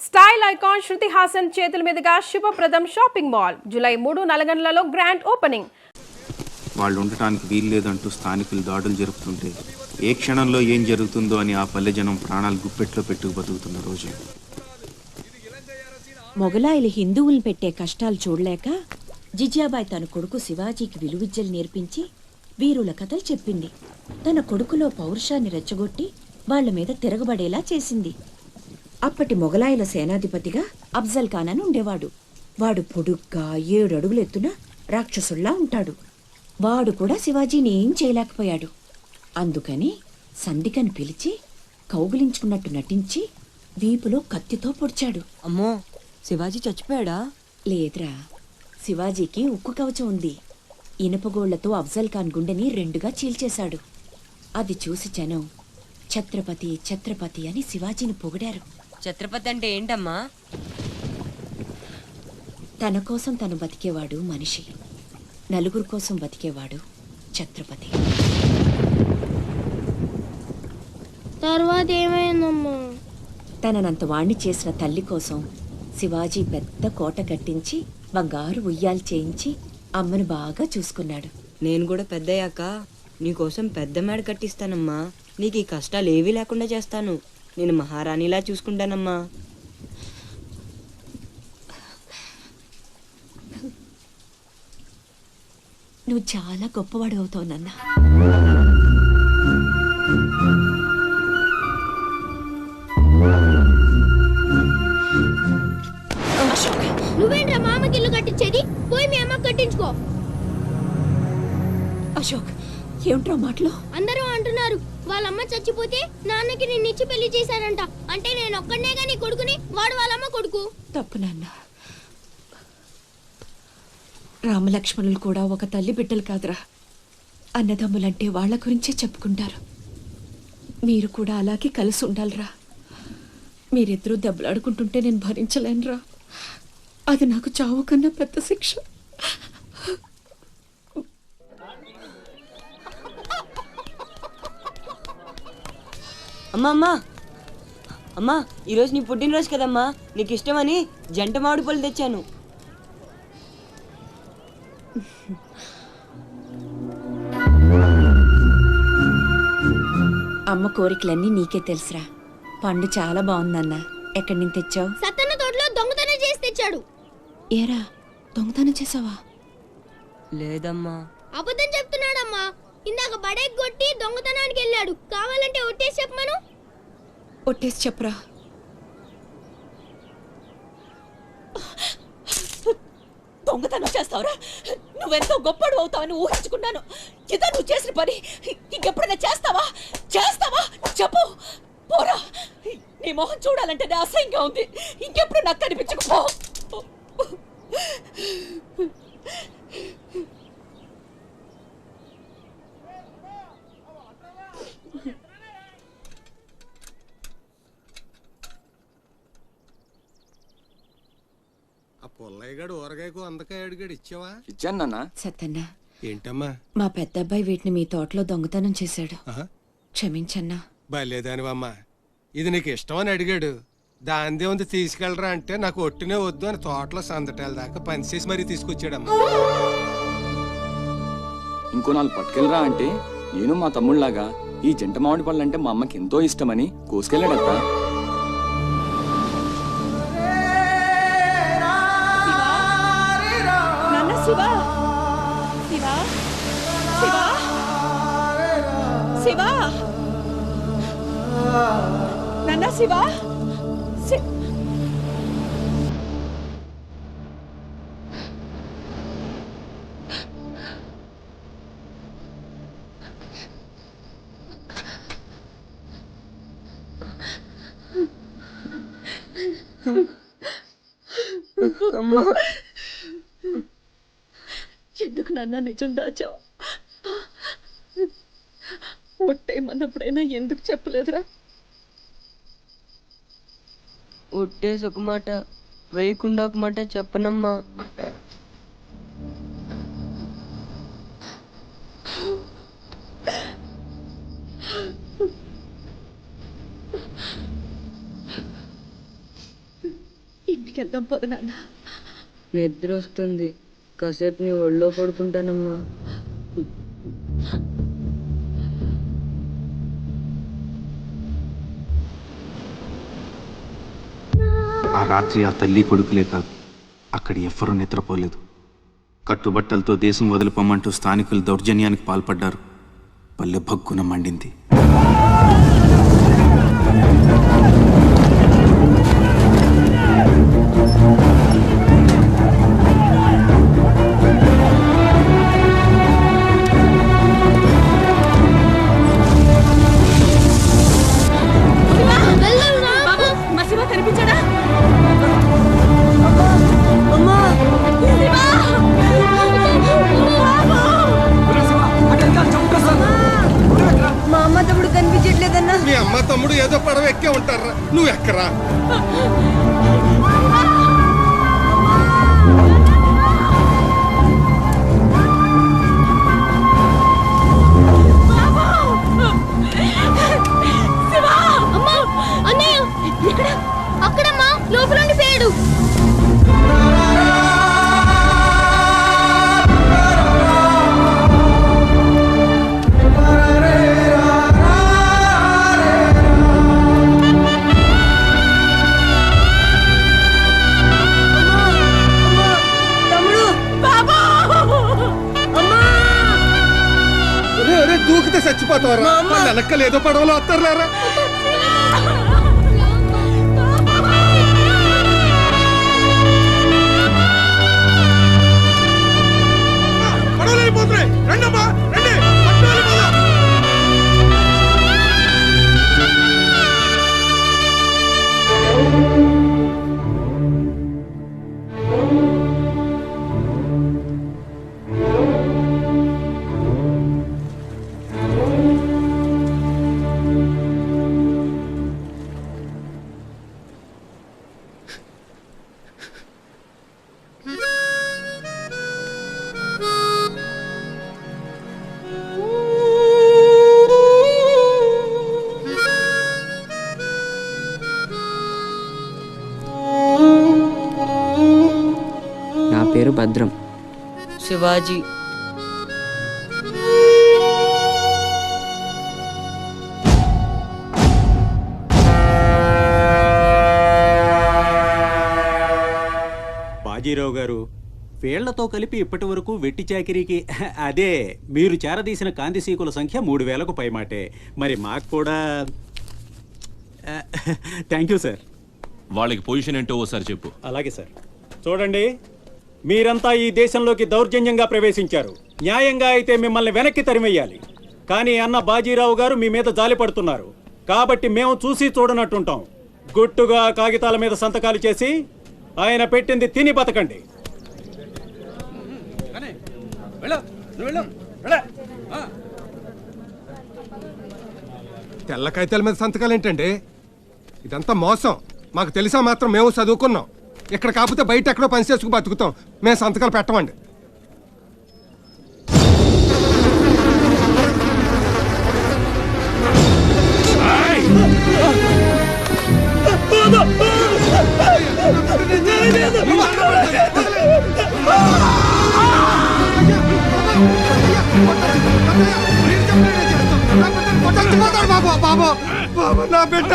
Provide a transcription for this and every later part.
Style icon Shruti Haasan చేతుల మీదుగా Shubhapradam shopping mall July 3 నల్గొండలలో గ్రాండ్ ఓపెనింగ్. వాళ్ళు ఉండటానికి వీలు లేదంటూ స్థానికులు దాడులు జరుపుతుంటే ఏ క్షణంలో ఏం జరుగుతుందో అని ఆ పల్లె జనం ప్రాణాలు గుప్పెట్లో పెట్టుకు బతుకుతున్న రోజు. మొగలాయిలు హిందువులను పెట్టే కష్టాలు చూడలేక జిజ్యాబాయ్ తన కొడుకు శివాజీకి విలువిద్యలు నేర్పించి వీరుల కథలు చెప్పింది. తన కొడుకులో పౌరుషాన్ని రెచ్చగొట్టి వాళ్ల మీద తిరగబడేలా చేసింది. అప్పటి మొగలాయిల సేనాధిపతిగా అఫ్జల్ ఖాన్ అని ఉండేవాడు. వాడు పొడుగ్గా 7 అడుగులు ఎత్తున రాక్షసుల్లా ఉంటాడు. వాడు కూడా శివాజీని ఏం చేయలేకపోయాడు. అందుకని సంధికని పిలిచి కౌగిలించుకున్నట్టు నటించి వీపులో కత్తితో పొడిచాడు. అమ్మో, శివాజీ చచ్చిపోయాడా? లేదురా, శివాజీకి ఉక్కు కవచం ఉంది. ఇనుపగోళ్లతో అఫ్జల్ ఖాన్ గుండెని 2గా చీల్చేశాడు. అది చూసి జనం ఛత్రపతి ఛత్రపతి అని శివాజీని పొగిడారు. ఛత్రపతి అంటే ఏంటమ్మా? తన కోసం తను బతికేవాడు మనిషి, నలుగురు కోసం బతికేవాడు ఛత్రపతి. తర్వాత ఏమైందమ్మా? తననంత వాణ్ణి చేసిన తల్లి కోసం శివాజీ పెద్ద కోట కట్టించి బంగారు ఉయ్యాలు చేయించి అమ్మను బాగా చూసుకున్నాడు. నేను కూడా పెద్దయ్యాక నీకోసం పెద్ద మేడ కట్టిస్తానమ్మా. నీకు ఈ కష్టాలు ఏవీ లేకుండా చేస్తాను. నేను మహారాణిలా చూసుకుంటానమ్మా. నువ్వు చాలా గొప్పవాడు అవుతావు నాన్న. నువ్వేంట్రా మామకి ఇల్లు కట్టించేది? పోయి మీ అమ్మకి కట్టించుకో. అశోక్, ఏమిట్రా మాటలు? అందరూ అంటున్నారు వాళ్ళమ్మ చచ్చిపోతే నాన్నకి నిన్నిచ్చి పెళ్లి చేశారంట. అంటే నేను ఒక్కడనే గాని కొడుకుని, వాడు వాళ్ళమ్మ కొడుకు. తప్పు నాన్న. రామలక్ష్మణులు కూడా ఒక తల్లి బిడ్డలు కాదురా. అన్నదమ్ములంటే వాళ్ళ గురించే చెప్పుకుంటారు. మీరు కూడా అలాగే కలిసి ఉండాలిరా. మీరిద్దరూ దెబ్బలాడుకుంటుంటే నేను భరించలేనురా. అది నాకు చావు కన్నా పెద్ద శిక్ష. అమ్మా అమ్మా అమ్మా, ఈరోజు నీ పుట్టినరోజు కదమ్మా. నీకు ఇష్టమని జంట మామిడి పళ్ళు తెచ్చాను. అమ్మ కోరికలన్నీ నీకే తెలుసురా. పండు చాలా బాగుందన్న. ఎక్కడి నుంచి తెచ్చావు? సత్తన్న తోటలో దొంగతనం చేసి తెచ్చాడు. ఏరా, దొంగతనం చేసావా? లేదమ్మా. అబద్ధం చెప్తున్నాడమ్మా. ఇందాక బడేకి కొట్టి దొంగతనానికి వెళ్ళాడు. కావాలంటే ఒట్టేసి చెప్పమను. ఒట్టేసి చెప్పురా. దొంగతనం చేస్తావురా? నువ్వెంతో గొప్పడు అవుతావని ఊహించుకున్నాను. ఇదా నువ్వు చేసిన పని? ఇంకెప్పుడైనా చేస్తావా? చెప్పు. పోరా, నీ మొహం చూడాలంటే నా అసహ్యంగా ఉంది. ఇంకెప్పుడు నాకు కనిపించకపో. పొల్లయ్యగాడు ఊరగాయకు అందకాయ అడిగాడు, ఇచ్చావా? ఇచ్చాను నాన్న. సత్తన్నా, ఏంటమ్మా? మా పెద్ద అబ్బాయి వీటిని మీ తోటలో దొంగతనం చేశాడు. క్షమించన్నా. బలేదానివమ్మా. ఇది నీకు ఇష్టమని అడిగాడు. దాందే ఉంది తీసుకెళ్ళరా అంటే నాకు ఒట్టినే వద్దు అని తోటలో సందటాల దాకా పనిచేసి మరీ తీసుకొచ్చాడమ్మా. ఇంకో 4 పట్టుకెళ్ళరా అంటే నేను మా తమ్ముళ్లాగా ఈ జంట మామిడి పళ్ళు అంటే మా అమ్మకి ఎంతో ఇష్టమని కోసుకెళ్ళాడత్తా. శివా, శివా, శివా, శివా, నాన్న శివా. ఎందుకు నాన్న నిజం దాచావు? ఒట్టేమన్నప్పుడైనా ఎందుకు చెప్పలేదురా? ఒట్టేసి ఒక మాట, వేయకుండా ఒక మాట చెప్పనమ్మా. ఇంటికి వెళ్దాం పద నాన్న. నిద్ర వస్తుంది, కాసేపు నీ ఒళ్ళో పడుకుంటానమ్మా. ఆ రాత్రి ఆ తల్లి కొడుకులే కాదు, అక్కడ ఎవ్వరూ నిద్రపోలేదు. కట్టుబట్టలతో దేశం వదిలిపోమంటూ స్థానికులు దౌర్జన్యానికి పాల్పడ్డారు. పల్లె భగ్గున మండింది. మా శివ కనిపించాడా? మా అమ్మ తమ్ముడు కనిపించట్లేదన్నా. మీ అమ్మ తమ్ముడు ఏదో పడవ ఎక్కే ఉంటారా, నువ్వు ఎక్కరా. అమ్మా అన్నయ్య ఇక్కడ అక్కడమ్మా లోపల ఉండిపోయాడు. దూకితే చచ్చిపోతావరా, వెనక్కలు ఏదో పడవలో వస్తారులేరా. పడవలు వెళ్ళిపోతున్నాయి, రండమ్మా రండి. నా పేరు భద్రం. శివాజీ. బాజీరావు గారు, వీళ్లతో కలిపి ఇప్పటి వరకు వెట్టి చాకిరీకి అదే మీరు చేరదీసిన కాంతిసీకుల సంఖ్య 3000కు పైమాటే. మరి మాకు కూడా థ్యాంక్ యూ సార్. వాళ్ళకి పొజిషన్ ఏంటో ఓసారి చెప్పు. అలాగే సార్. చూడండి, మీరంతా ఈ దేశంలోకి దౌర్జన్యంగా ప్రవేశించారు. న్యాయంగా అయితే మిమ్మల్ని వెనక్కి తరిమెయ్యాలి. కానీ అన్న బాజీరావు గారు మీ మీద జాలి పడుతున్నారు. కాబట్టి మేము చూసి చూడనట్టుంటాం. గుట్టుగా కాగితాల మీద సంతకాలు చేసి ఆయన పెట్టింది తిని బతకండి. తెల్ల కాగితాల మీద సంతకాలు ఏంటండి? ఇదంతా మోసం. మాకు తెలిసా మాత్రం మేము చదువుకున్నాం. ఇక్కడ కాకపోతే బయట ఎక్కడో పని చేసుకు బతుకుతాం. మేము సంతకాలు పెట్టమండి. బాబు బాబు నా బిడ్డ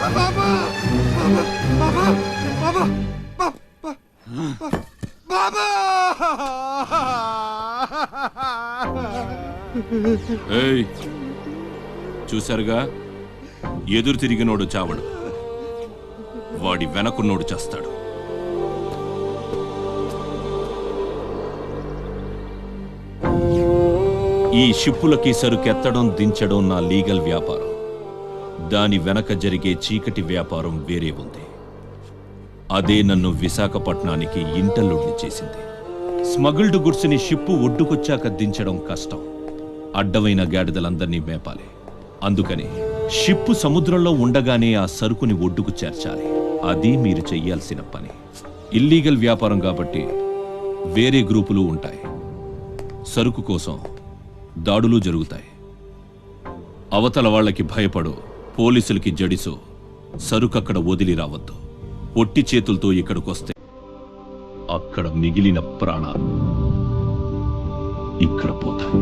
బాబు బాబు బాబు బాబు. ఏయ్, చూశారుగా, ఎదురు తిరిగినోడు చావడు, వాడి వెనకున్నోడు చేస్తాడు. ఈ షిప్పులకి సరుకెత్తడం దించడం నా లీగల్ వ్యాపారం. దాని వెనక జరిగే చీకటి వ్యాపారం వేరే ఉంది. అదే నన్ను విశాఖపట్నానికి ఇంటల్లుడిని చేసింది. స్మగుల్డ్ గుడ్స్ని షిప్పు ఒడ్డుకొచ్చాక దించడం కష్టం. అడ్డమైన గాడిదలందర్నీ మేపాలి. అందుకని షిప్పు సముద్రంలో ఉండగానే ఆ సరుకుని ఒడ్డుకు చేర్చాలి. అది మీరు చెయ్యాల్సిన పని. ఇల్లీగల్ వ్యాపారం కాబట్టి వేరే గ్రూపులు ఉంటాయి. సరుకు కోసం దాడులు జరుగుతాయి. అవతల వాళ్ళకి భయపడు, పోలీసులకి జడిసో సరుకక్కడ వదిలి రావద్దు. పొట్టి చేతులతో ఇక్కడికొస్తే అక్కడ మిగిలిన ప్రాణాలు ఇక్కడ పోతాయి.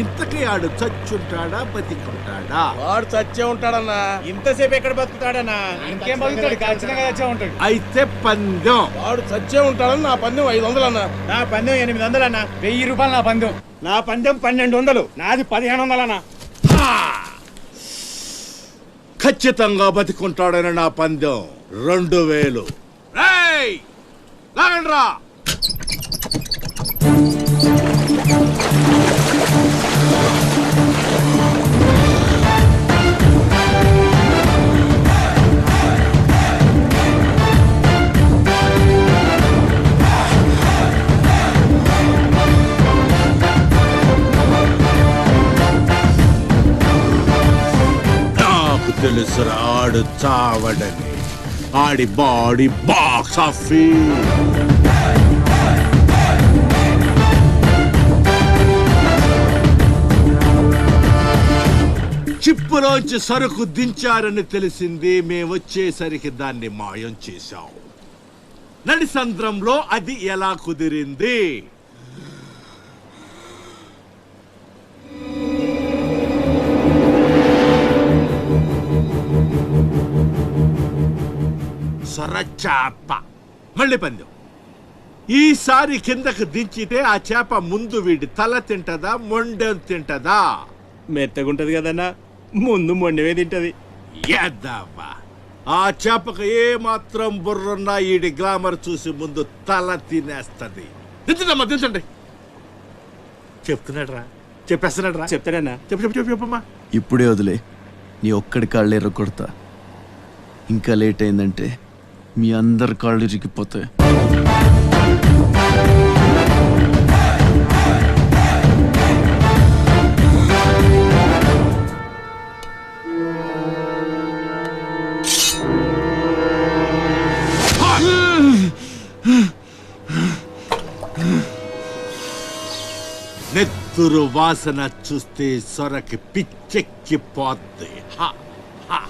ఇంతకీ ఆడు చచ్చుంటాడా బతికుంటాడా? వాడు చచ్చే ఉంటాడన్నా. ఇంతసేపు ఎక్కడ బతుకుతాడన్నా? ఇంకేం బతుకుతాడు? ఖచ్చితంగా చచ్చే ఉంటాడు. అయితే పందెం. వాడు చచ్చే ఉంటాడని నా పందెం 500 అన్నా. నా పందెం 800 అన్న. 1000 రూపాయలు నా పందెం. నా పందెం 1200. నాది 1500 అన్న. ఖచ్చితంగా బతికుంటాడని నా పందెం 2000. రేయ్ లాగండ్రా. తెలుసురా ఆడు చావడని. ఆడి బాడీ బాక్స్ ఆఫీస్. చిప్పులోంచి సరుకు దించారని తెలిసింది. మేమొచ్చేసరికి దాన్ని మాయం చేశాం. నడిసంద్రంలో అది ఎలా కుదిరింది? సొరచాప. మళ్ళీ పందెం. ఈసారి కిందకు దించితే ఆ చేప ముందు వీడి తల తింటదా మొండెం తింటదా? మెత్తగుంటది కదన్నా, ముందు మొండవే తింటది. యాదవ్వా, ఆ చేపకు ఏ మాత్రం బుర్రున్నా ఈడి గ్లామర్ చూసి ముందు తల తినేస్తది. దించదమ్మా, దించండి. చెప్తున్నాడు రా, చెప్పేస్తున్నాడు రా. చెప్తాడన్నా. చెప్పు చెప్పు చెప్పు చెప్పమ్మా. ఇప్పుడే వదిలే, నీ ఒక్కడి కాళ్ళు ఎర్ర కొడతా. ఇంకా లేట్ అయిందంటే మీ అందరి కాళ్ళు ఇరిగిపోతాయి. నెత్తురు వాసన చూస్తే సొరకి పిచ్చెక్కిపోద్ది. హా హా.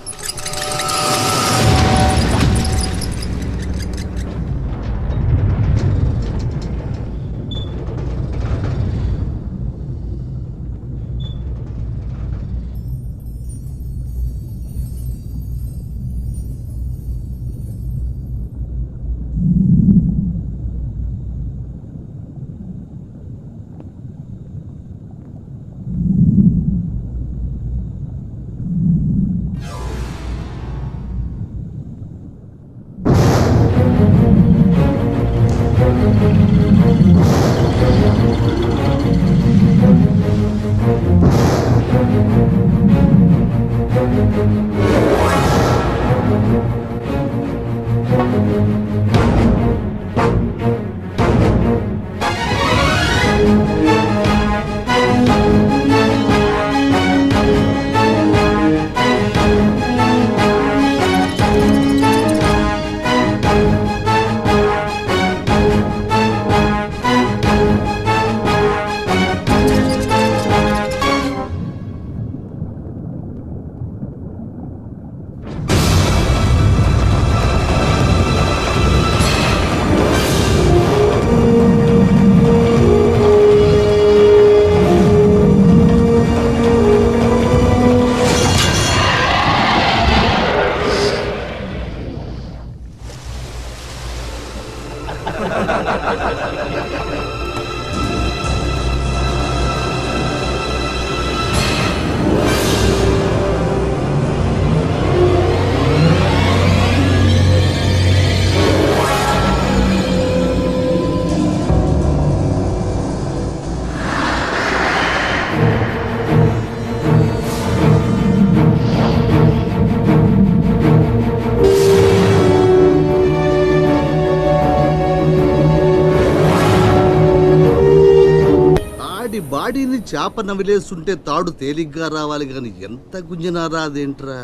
చేప నవిలేస్తుంటే తాడు తేలిగ్గా రావాలి గాని ఎంత గుంజినా రాదేంట్రా?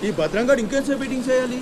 ఈ భద్రంగా ఇంకేం సేపు వెయిటింగ్ చేయాలి?